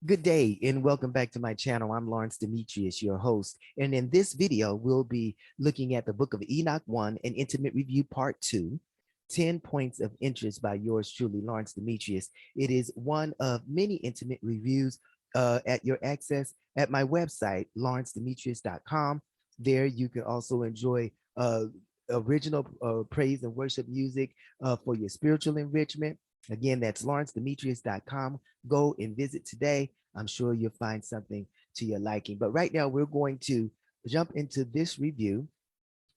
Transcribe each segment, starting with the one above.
Good day and welcome back to my channel. I'm Lawrence DeMetrius, your host. And in this video, we'll be looking at the Book of Enoch 1, an intimate review part 2, 10 points of interest by yours truly, Lawrence DeMetrius. It is one of many intimate reviews at your access at my website, lawrencedemetrius.com. There you can also enjoy original praise and worship music for your spiritual enrichment. Again, that's lawrencedemetrius.com. Go and visit today. I'm sure you'll find something to your liking. But right now, we're going to jump into this review.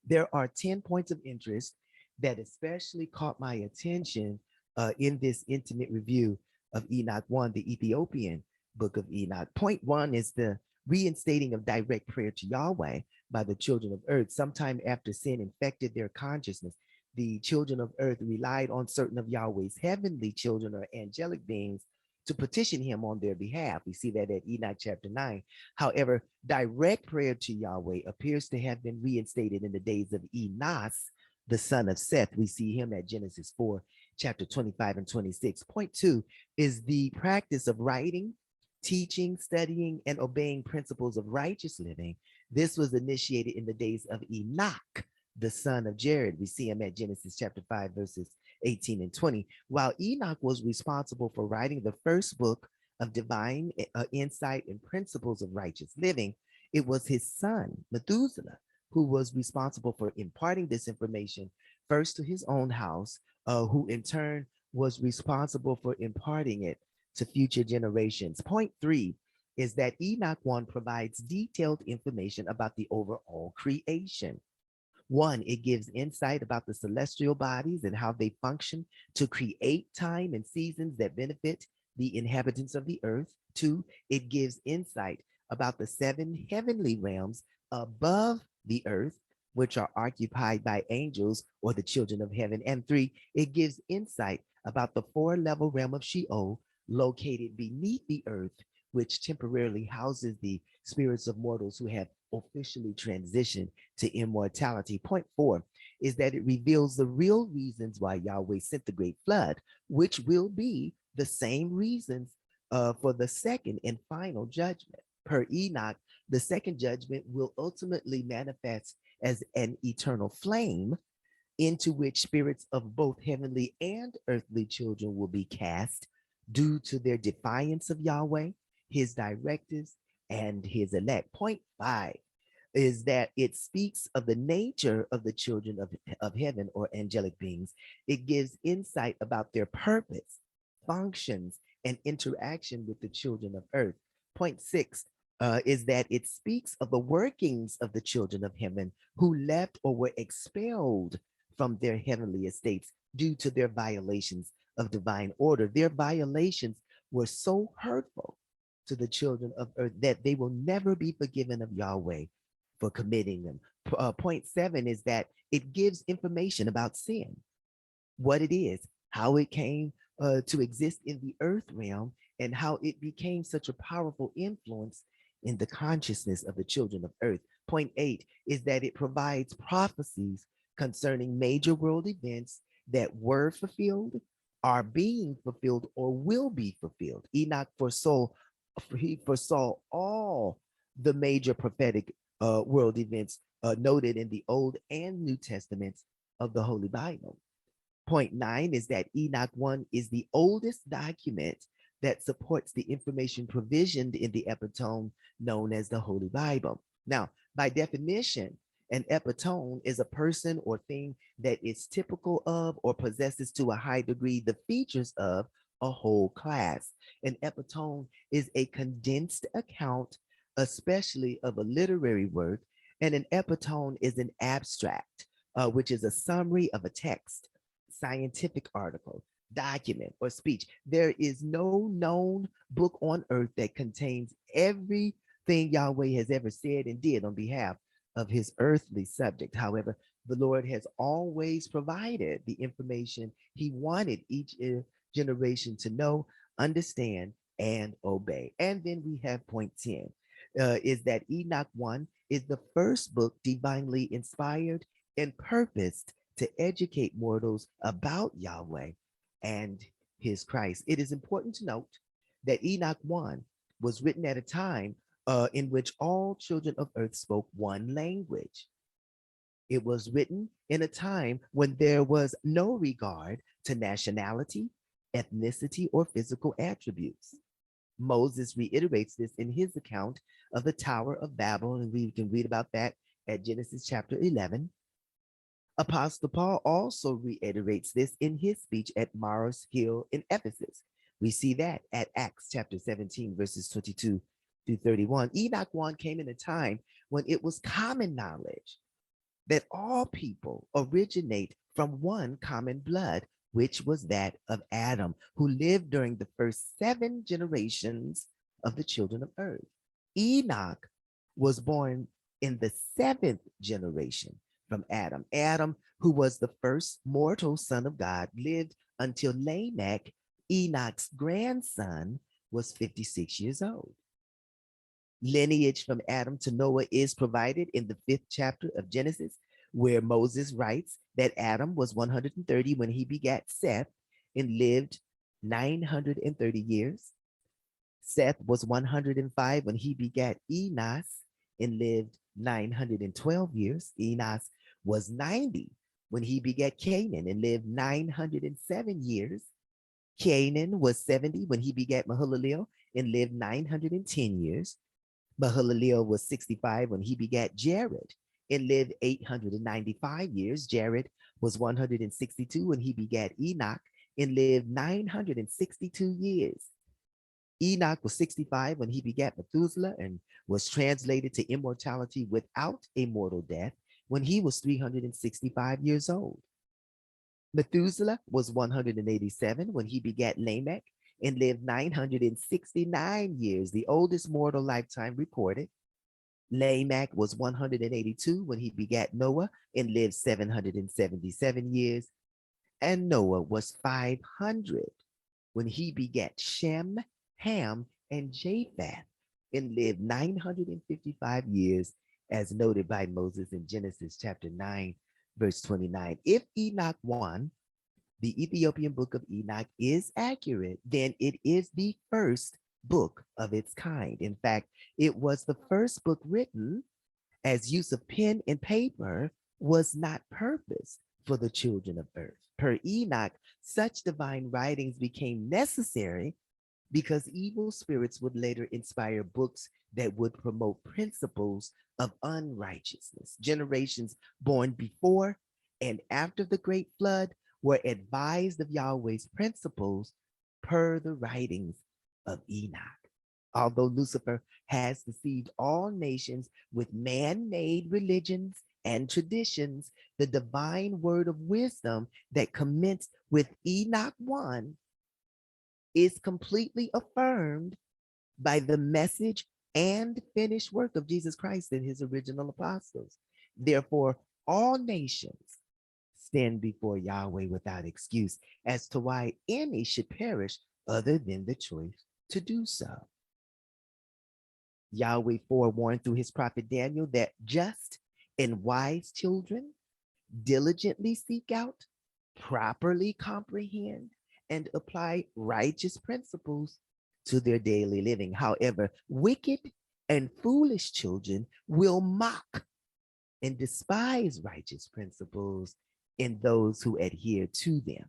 There are 10 points of interest that especially caught my attention in this intimate review of Enoch 1, the Ethiopian Book of Enoch. Point 1 is the reinstating of direct prayer to Yahweh by the children of earth. Sometime after sin infected their consciousness, the children of earth relied on certain of Yahweh's heavenly children or angelic beings to petition him on their behalf. We see that at Enoch chapter 9. However, direct prayer to Yahweh appears to have been reinstated in the days of Enos, the son of Seth. We see him at Genesis 4, chapter 25 and 26. Point 2 is the practice of writing, teaching, studying, and obeying principles of righteous living. This was initiated in the days of Enoch, the son of Jared. We see him at Genesis chapter 5, verses 18 and 20. While Enoch was responsible for writing the first book of divine insight and principles of righteous living, it was his son, Methuselah, who was responsible for imparting this information first to his own house, who in turn was responsible for imparting it to future generations. Point 3 is that Enoch 1 provides detailed information about the overall creation. One, it gives insight about the celestial bodies and how they function to create time and seasons that benefit the inhabitants of the earth. Two, it gives insight about the 7 heavenly realms above the earth, which are occupied by angels or the children of heaven. And 3, it gives insight about the 4-level realm of Sheol located beneath the earth, which temporarily houses the spirits of mortals who have officially transitioned to immortality. Point 4 is that it reveals the real reasons why Yahweh sent the great flood, which will be the same reasons for the second and final judgment. Per Enoch, the second judgment will ultimately manifest as an eternal flame into which spirits of both heavenly and earthly children will be cast due to their defiance of Yahweh, his directives, and his elect. Point 5 is that it speaks of the nature of the children of heaven or angelic beings. It gives insight about their purpose, functions, and interaction with the children of earth. Point 6 is that it speaks of the workings of the children of heaven who left or were expelled from their heavenly estates due to their violations of divine order. Their violations were so hurtful to the children of earth that they will never be forgiven of Yahweh for committing them. Point 7 is that it gives information about sin, what it is, how it came to exist in the earth realm, and how it became such a powerful influence in the consciousness of the children of earth. Point 8 is that it provides prophecies concerning major world events that were fulfilled, are being fulfilled, or will be fulfilled. Enoch foresaw all the major prophetic world events noted in the Old and New Testaments of the Holy Bible. Point 9 is that Enoch 1 is the oldest document that supports the information provisioned in the epitome known as the Holy Bible. Now, by definition, an epitome is a person or thing that is typical of or possesses to a high degree the features of a whole class. An epitome is a condensed account, especially of a literary work, and an epitome is an abstract, which is a summary of a text, scientific article, document, or speech. There is no known book on earth that contains everything Yahweh has ever said and did on behalf of his earthly subject. However, the Lord has always provided the information he wanted each generation to know, understand, and obey. And then we have point 10, is that Enoch 1 is the first book divinely inspired and purposed to educate mortals about Yahweh and his Christ. It is important to note that Enoch 1 was written at a time in which all children of earth spoke one language. It was written in a time when there was no regard to nationality, ethnicity, or physical attributes. Moses reiterates this in his account of the Tower of Babel, and we can read about that at Genesis chapter 11. Apostle Paul also reiterates this in his speech at Mars Hill in Ephesus. We see that at Acts chapter 17, verses 22 through 31. Enoch 1 came in a time when it was common knowledge that all people originate from one common blood, which was that of Adam, who lived during the first 7 generations of the children of earth. Enoch was born in the 7th generation from Adam. Adam, who was the first mortal son of God, lived until Lamech, Enoch's grandson, was 56 years old. Lineage from Adam to Noah is provided in the 5th chapter of Genesis, where Moses writes that Adam was 130 when he begat Seth and lived 930 years. Seth was 105 when he begat Enos and lived 912 years. Enos was 90 when he begat Canaan and lived 907 years. Canaan was 70 when he begat Mahalalel and lived 910 years. Mahalalel was 65 when he begat Jared and lived 895 years. Jared was 162 when he begat Enoch and lived 962 years. Enoch was 65 when he begat Methuselah and was translated to immortality without a mortal death when he was 365 years old. Methuselah was 187 when he begat Lamech and lived 969 years, the oldest mortal lifetime recorded. Lamech was 182 when he begat Noah and lived 777 years. And Noah was 500 when he begat Shem, Ham, and Japheth and lived 955 years, as noted by Moses in Genesis chapter 9, verse 29. If Enoch 1, the Ethiopian book of Enoch, is accurate, then it is the first book of its kind. In fact, it was the first book written as use of pen and paper was not purposed for the children of earth. Per Enoch, such divine writings became necessary because evil spirits would later inspire books that would promote principles of unrighteousness. Generations born before and after the great flood were advised of Yahweh's principles per the writings of Enoch. Although Lucifer has deceived all nations with man-made religions and traditions, the divine word of wisdom that commenced with Enoch 1 is completely affirmed by the message and finished work of Jesus Christ and his original apostles. Therefore, all nations stand before Yahweh without excuse as to why any should perish other than the choice to do so. Yahweh forewarned through his prophet Daniel that just and wise children diligently seek out, properly comprehend, and apply righteous principles to their daily living. However, wicked and foolish children will mock and despise righteous principles in those who adhere to them.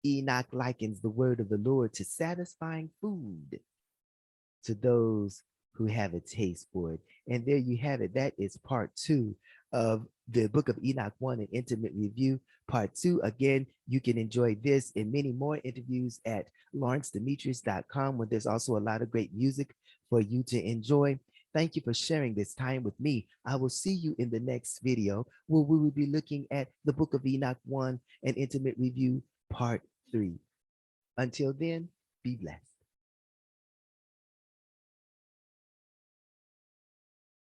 Enoch likens the word of the Lord to satisfying food to those who have a taste for it. And there you have it. That is part 2 of the Book of Enoch 1, an intimate review. Part 2, again, you can enjoy this and many more interviews at lawrencedemetrius.com, where there's also a lot of great music for you to enjoy. Thank you for sharing this time with me. I will see you in the next video where we will be looking at the Book of Enoch 1, an intimate review, part 3. Until then, be blessed.